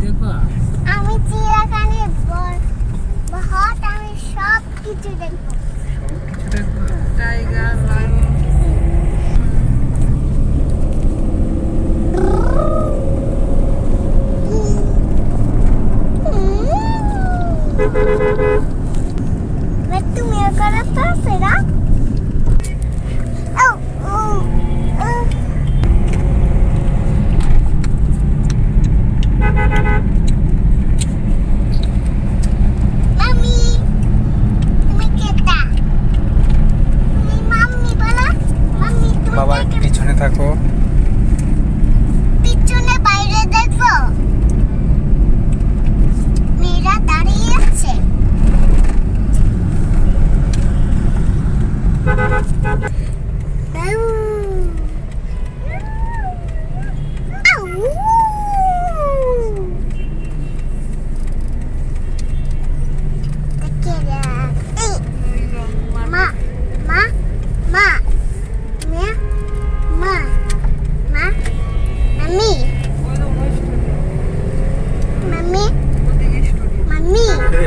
দেখবা? আমি চিড়িয়াখানে বহুত আমি সব কিছু দেখবো। কিছু দেখবা? Tiger, lion. তুমি ওখানে তো আছে না? বাবা পিছনে থাকো। পিছনে বাইরে দেখবো মেয়েরা দাঁড়িয়ে আছে।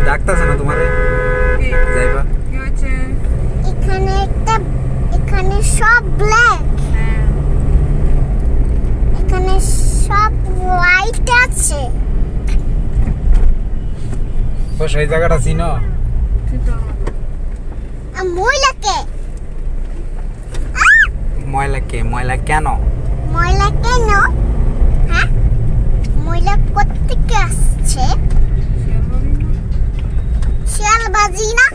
ডাকতেছে না তোমারে? যাইবা? এখানে সব ব্ল্যাক, এখানে সব হোয়াইট আছে। তো সেই জায়গাটা চিনো? ময়লাকে ময়লা কেন? ময়লা কেন? হ্যাঁ, ময়লা কোত্থেকে আসছে? শিয়ালবাজি না?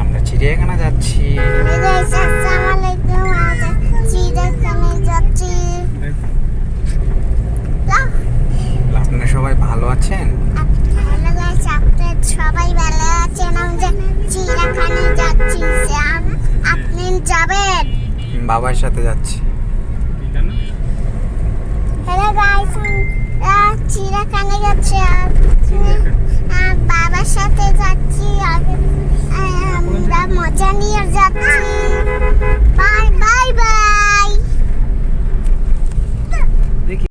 আমরা চিড়িয়াখানা যাচ্ছি। আপনারা সবাই ভালো আছেন? সবাই ভালো আছেন। আমরা চিড়িয়াখানায় যাচ্ছি। আপনি যাবেন? বাবার সাথে যাচ্ছি। হ্যালো গাইস, চিড়িয়াখানায় যাচ্ছি আর বাবার সাথে যাচ্ছি। আমরা মজা নিয়ে যাচ্ছি।